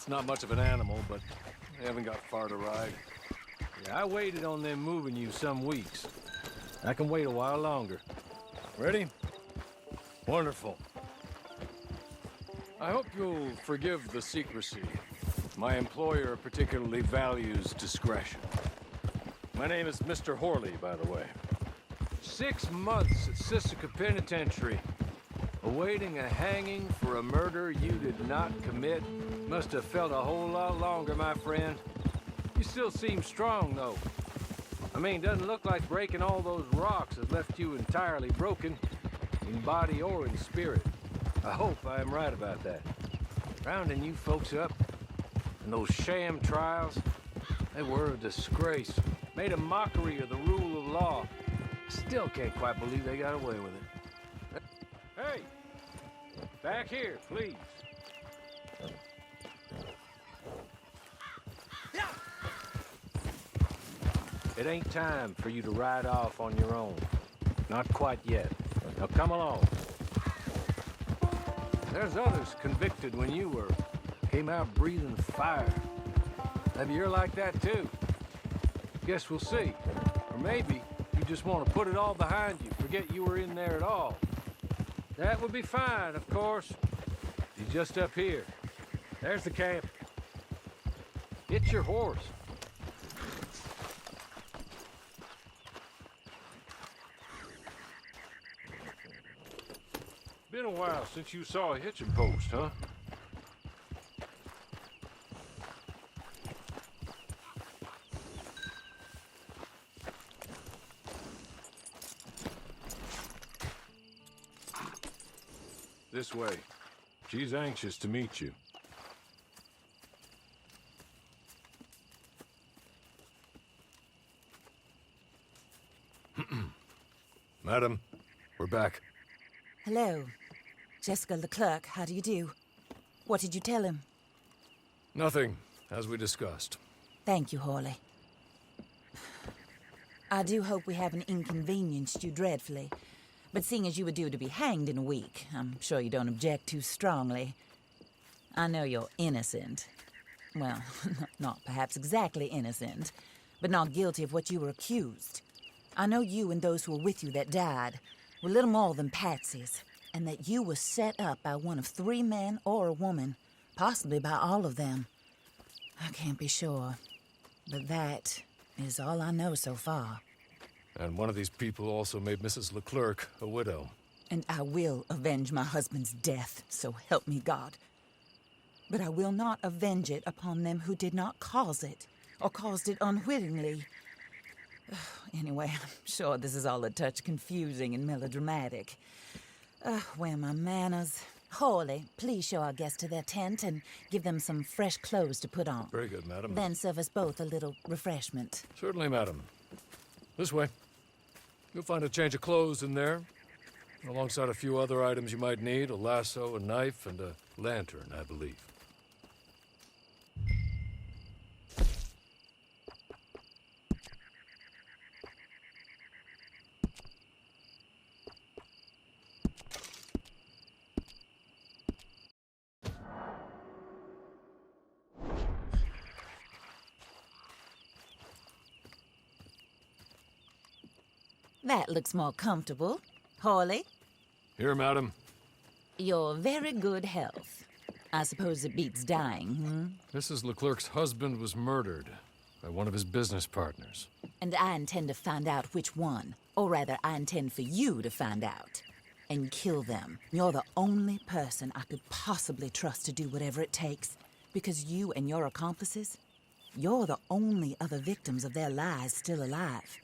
It's not much of an animal, but they haven't got far to ride. Yeah, I waited on them moving you some weeks. I can wait a while longer. Ready? Wonderful. I hope you'll forgive the secrecy. My employer particularly values discretion. My name is Mr. Horley, by the way. 6 months at Sisika Penitentiary, awaiting a hanging for a murder you did not commit. Must have felt a whole lot longer, my friend. You still seem strong, though. I mean, doesn't look like breaking all those rocks has left you entirely broken, in body or in spirit. I hope I am right about that. Rounding you folks up, and those sham trials, they were a disgrace. Made a mockery of the rule of law. Still can't quite believe they got away with it. Hey! Back here, please. It ain't time for you to ride off on your own. Not quite yet. Now come along. There's others convicted when you were. Came out breathing fire. Maybe you're like that too. Guess we'll see. Or maybe you just want to put it all behind you, forget you were in there at all. That would be fine, of course. You're just up here. There's the camp. Get your horse. Been a while since you saw a hitching post, huh? This way. She's anxious to meet you. Madam, we're back. Hello. Jessica Leclerc, how do you do? What did you tell him? Nothing, as we discussed. Thank you, Horley. I do hope we haven't inconvenienced you dreadfully. But seeing as you were due to be hanged in a week, I'm sure you don't object too strongly. I know you're innocent. Well, not perhaps exactly innocent, but not guilty of what you were accused. I know you and those who were with you that died were little more than patsies, and that you were set up by one of 3 men or a woman, possibly by all of them. I can't be sure, but that is all I know so far. And one of these people also made Mrs. Leclerc a widow. And I will avenge my husband's death, so help me God. But I will not avenge it upon them who did not cause it, or caused it unwittingly. Anyway, I'm sure this is all a touch confusing and melodramatic. Where are my manners? Horley, please show our guests to their tent and give them some fresh clothes to put on. Very good, madam. Then serve us both a little refreshment. Certainly, madam. This way. You'll find a change of clothes in there, alongside a few other items you might need, a lasso, a knife, and a lantern, I believe. That looks more comfortable. Horley? Here, madam. Your very good health. I suppose it beats dying, Mrs. Leclerc's husband was murdered by one of his business partners. And I intend to find out which one. Or rather, I intend for you to find out. And kill them. You're the only person I could possibly trust to do whatever it takes. Because you and your accomplices, you're the only other victims of their lies still alive.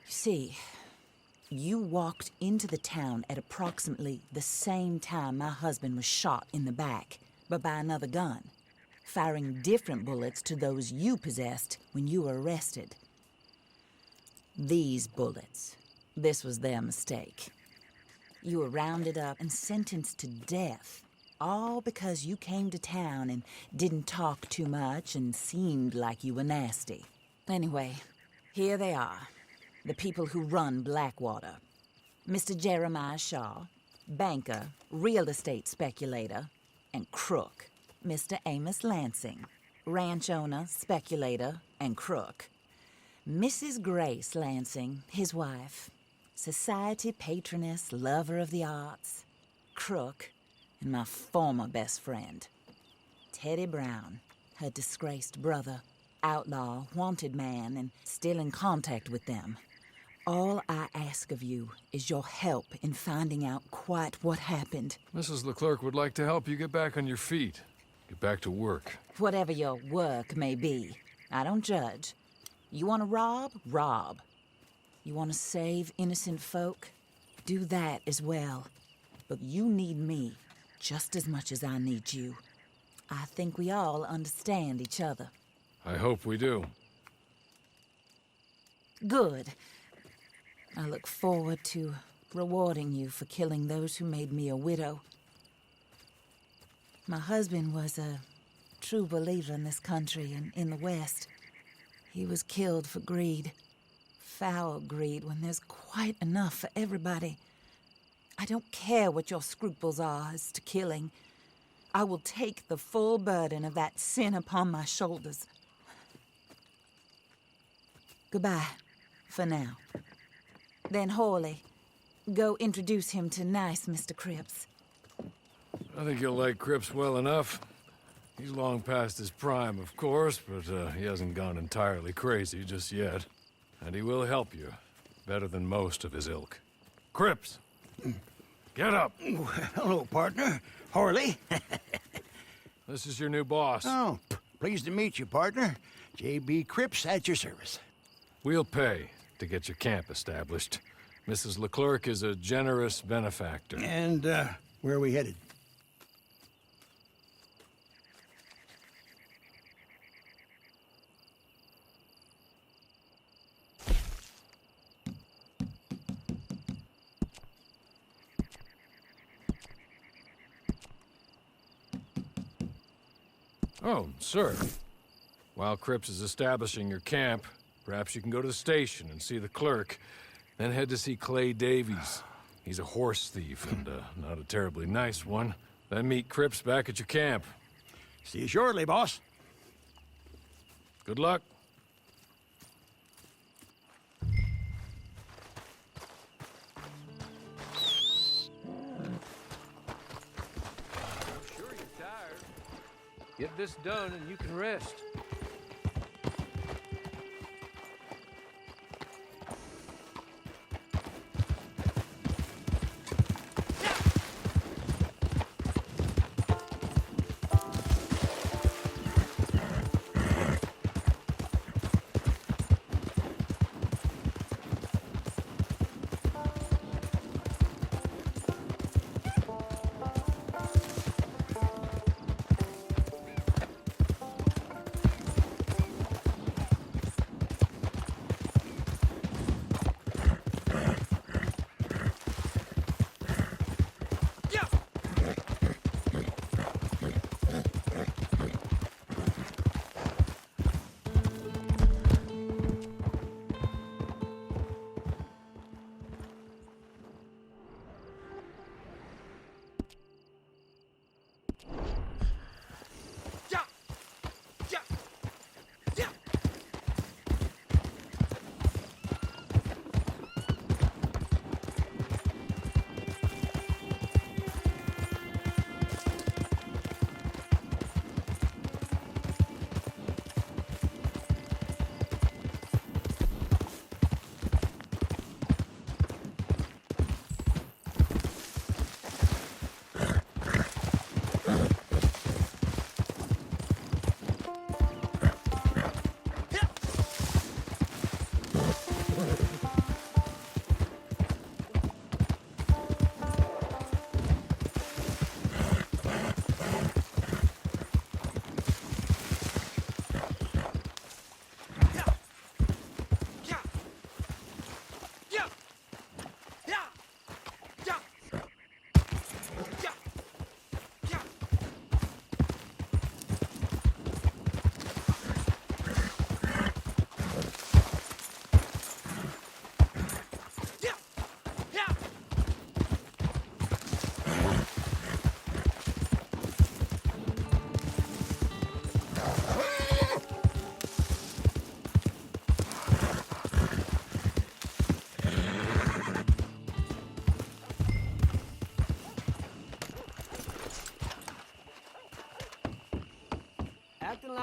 You see, you walked into the town at approximately the same time my husband was shot in the back, but by another gun, firing different bullets to those you possessed when you were arrested. These bullets, this was their mistake. You were rounded up and sentenced to death, all because you came to town and didn't talk too much and seemed like you were nasty. Anyway, here they are. The people who run Blackwater. Mr. Jeremiah Shaw, banker, real estate speculator, and crook. Mr. Amos Lansing, ranch owner, speculator, and crook. Mrs. Grace Lansing, his wife, society patroness, lover of the arts, crook, and my former best friend. Teddy Brown, her disgraced brother, outlaw, wanted man, and still in contact with them. All I ask of you is your help in finding out quite what happened. Mrs. Leclerc would like to help you get back on your feet. Get back to work. Whatever your work may be, I don't judge. You want to rob? Rob. You want to save innocent folk? Do that as well. But you need me just as much as I need you. I think we all understand each other. I hope we do. Good. I look forward to rewarding you for killing those who made me a widow. My husband was a true believer in this country and in the West. He was killed for greed. Foul greed when there's quite enough for everybody. I don't care what your scruples are as to killing. I will take the full burden of that sin upon my shoulders. Goodbye, for now. Then Hawley, go introduce him to nice Mr. Cripps. I think you'll like Cripps well enough. He's long past his prime, of course, but he hasn't gone entirely crazy just yet. And he will help you, better than most of his ilk. Cripps! Get up! Hello, partner. Harley. This is your new boss. Oh, pleased to meet you, partner. J.B. Cripps at your service. We'll pay to get your camp established. Mrs. Leclerc is a generous benefactor. And, where are we headed? Oh, sir. While Cripps is establishing your camp, perhaps you can go to the station and see the clerk, then head to see Clay Davies. He's a horse thief and not a terribly nice one. Then meet Cripps back at your camp. See you shortly, boss. Good luck. Sure you're tired. Get this done and you can rest.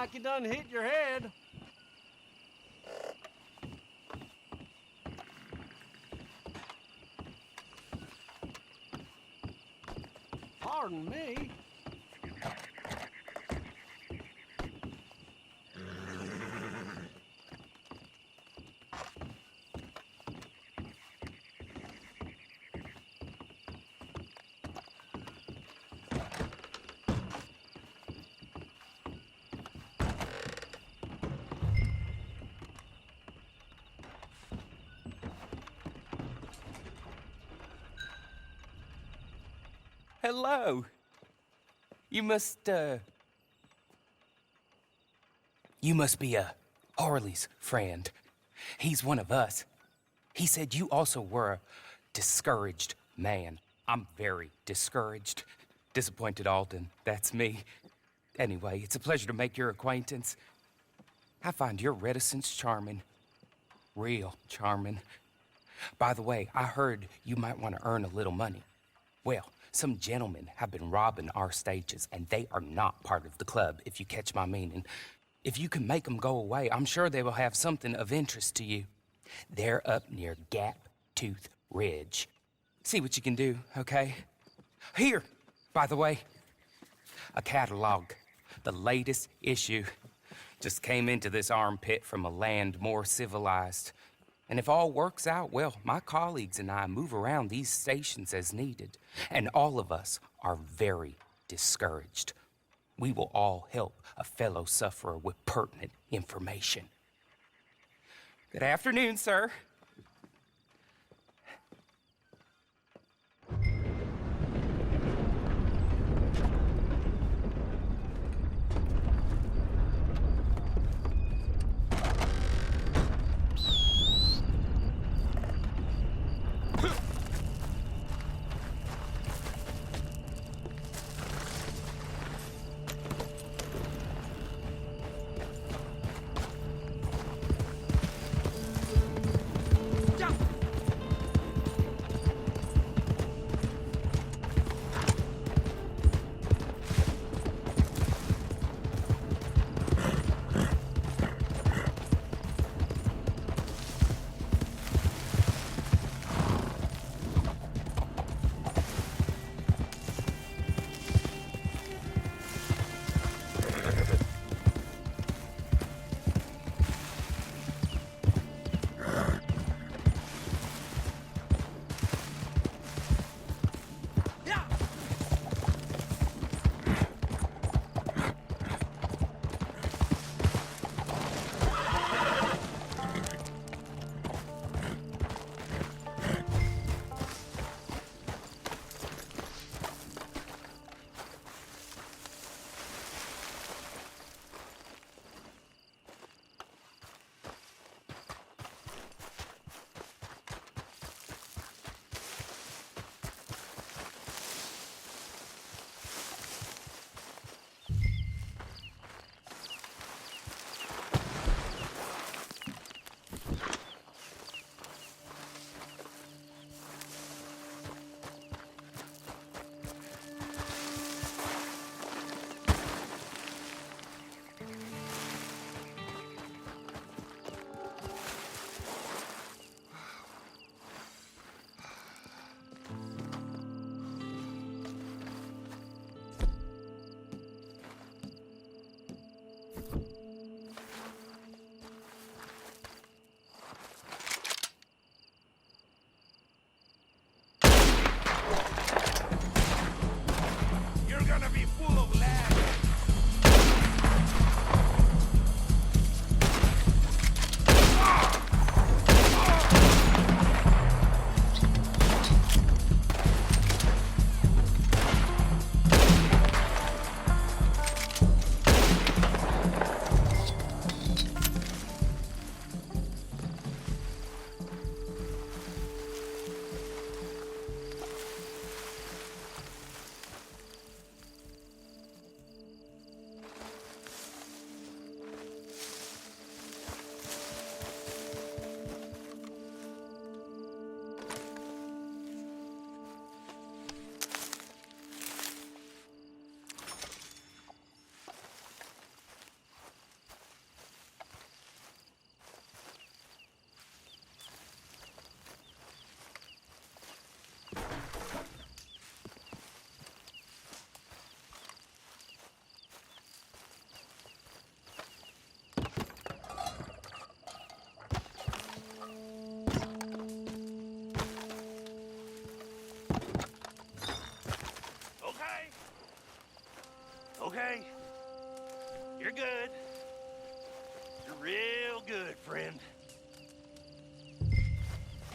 like you done hit your head. Pardon me. Hello. You must be Harley's friend. He's one of us. He said you also were a discouraged man. I'm very discouraged. Disappointed Alden, that's me. Anyway, it's a pleasure to make your acquaintance. I find your reticence charming. Real charming. By the way, I heard you might want to earn a little money. Well, some gentlemen have been robbing our stages, and they are not part of the club, if you catch my meaning. If you can make them go away, I'm sure they will have something of interest to you. They're up near Gap Tooth Ridge. See what you can do, okay? Here, by the way, a catalog. The latest issue. Just came into this armpit from a land more civilized. And if all works out, well, my colleagues and I move around these stations as needed. And all of us are very discouraged. We will all help a fellow sufferer with pertinent information. Good afternoon, sir.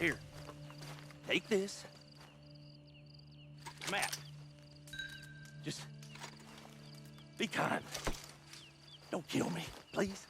Here. Take this. Matt. Just be kind. Don't kill me, please.